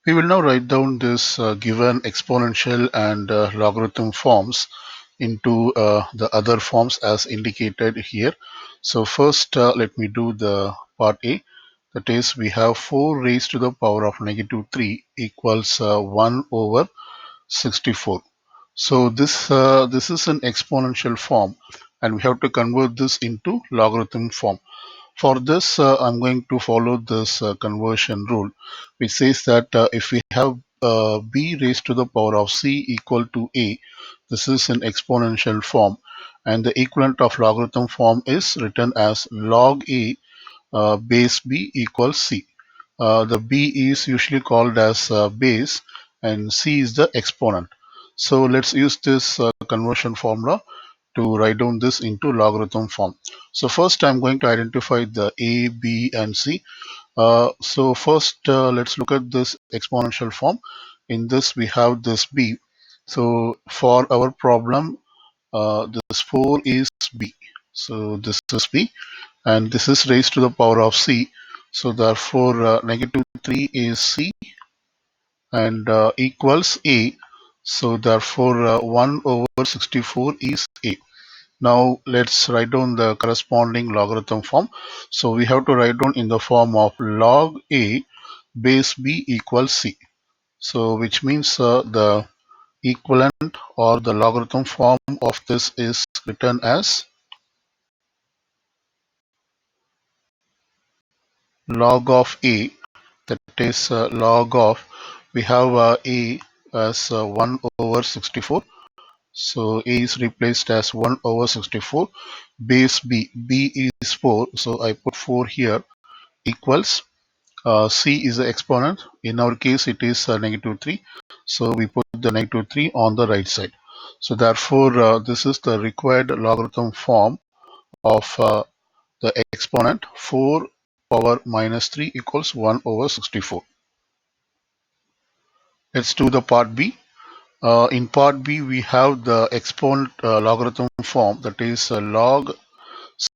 We will now write down this given exponential and logarithm forms into the other forms as indicated here. So first let me do the part A. That is, we have 4 raised to the power of -3 equals 1 over 64. So this is an exponential form, and we have to convert this into logarithm form. For this, I'm going to follow this conversion rule, which says that if we have b raised to the power of c equal to a, this is an exponential form, and the equivalent of logarithm form is written as log a base b equals c. The b is usually called as base, and c is the exponent. So let's use this conversion formula to write down this into logarithm form. So first I'm going to identify the a, b, and c. So first let's look at this exponential form. In this we have this b. So for our problem, this 4 is b. So this is b, and this is raised to the power of c. So therefore -3 is c, and equals a. So therefore 1 over 64 is a. Now let's write down the corresponding logarithm form. So we have to write down in the form of log a base b equals c. So which means the equivalent or the logarithm form of this is written as log of a, that is log of, we have a as 1 over 64. So a is replaced as 1 over 64. Base b is 4, so I put 4 here, equals c is the exponent. In our case it is -3, so we put the -3 on the right side. So therefore this is the required logarithm form of the exponent 4 power -3 equals 1 over 64. Let's do the part B. In part B we have the exponent logarithm form, that is log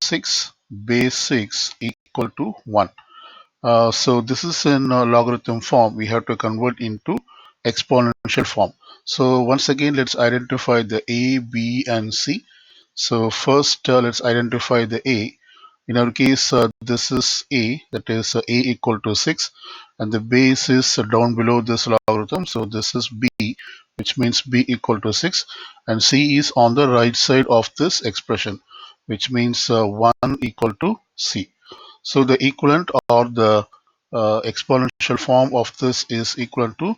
6 base 6 equal to 1. So this is in logarithm form. We have to convert into exponential form. So once again, let's identify the a, b, and c. So first, let's identify the a. In our case, this is a, that is a equal to 6, and the base is down below this logarithm. So this is b, which means b equal to 6, and c is on the right side of this expression, which means 1 equal to c. So the equivalent or the exponential form of this is equal to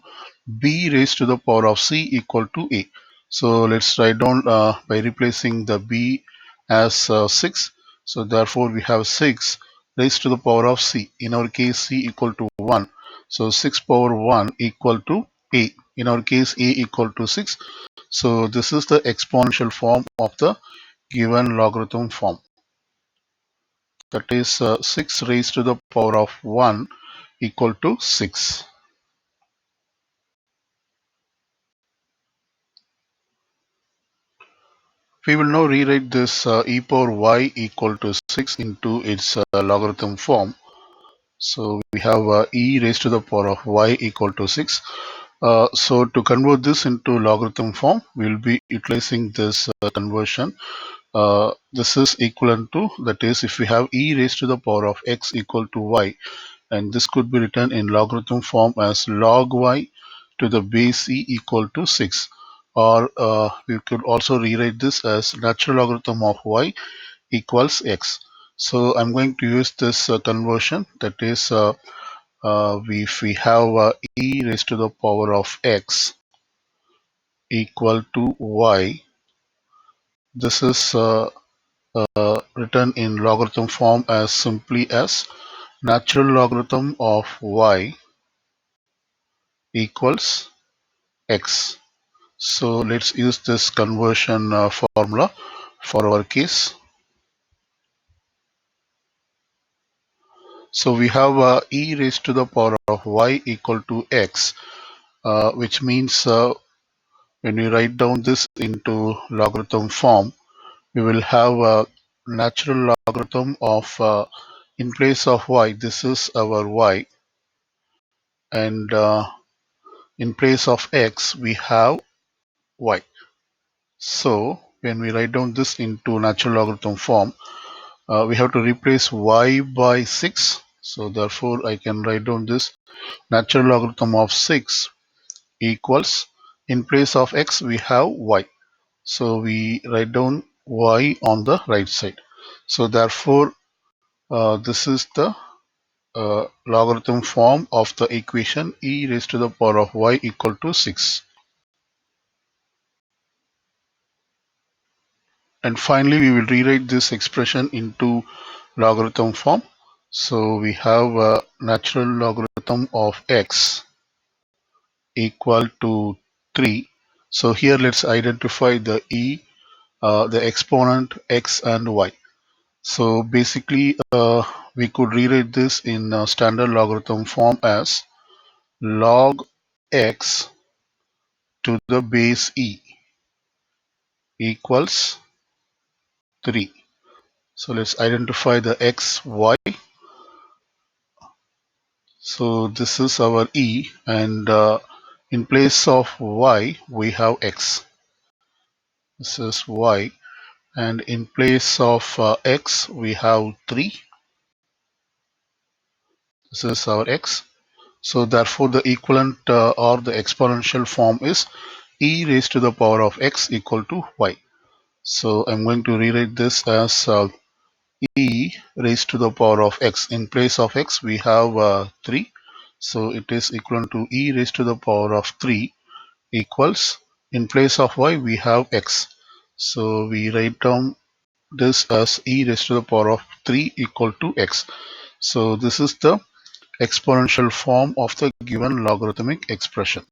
b raised to the power of c equal to a. So let's write down by replacing the b as 6. So therefore we have 6 raised to the power of c. In our case c equal to 1. So 6 power 1 equal to a. In our case a equal to 6. So this is the exponential form of the given logarithm form. That is 6 raised to the power of 1 equal to 6. We will now rewrite this e power y equal to 6 into its logarithm form. So we have e raised to the power of y equal to 6. So to convert this into logarithm form, we will be utilizing this conversion. This is equivalent to, that is, if we have e raised to the power of x equal to y, and this could be written in logarithm form as log y to the base e equal to 6, or we could also rewrite this as natural logarithm of y equals x. So I'm going to use this conversion, that is if we have e raised to the power of x equal to y, this is written in logarithm form as simply as natural logarithm of y equals x. So let's use this conversion formula for our case. So we have e raised to the power of y equal to x, which means when we write down this into logarithm form, we will have a natural logarithm of, in place of y, this is our y, and in place of x we have y. So when we write down this into natural logarithm form, we have to replace y by 6. So therefore I can write down this natural logarithm of 6 equals, in place of x we have y. So we write down y on the right side. So therefore this is the logarithm form of the equation e raised to the power of y equal to 6. And finally we will rewrite this expression into logarithm form. So we have a natural logarithm of x equal to 3. So here let's identify the e, the exponent x and y. So basically we could rewrite this in standard logarithm form as log x to the base e equals 3. So let's identify the x, y. So this is our e, and in place of y we have x. This is y, and in place of x we have 3. This is our x. So therefore the equivalent or the exponential form is e raised to the power of x equal to y. So I'm going to rewrite this as e raised to the power of x. In place of x we have 3. So it is equivalent to e raised to the power of 3 equals, in place of y we have x. So we write down this as e raised to the power of 3 equal to x. So this is the exponential form of the given logarithmic expression.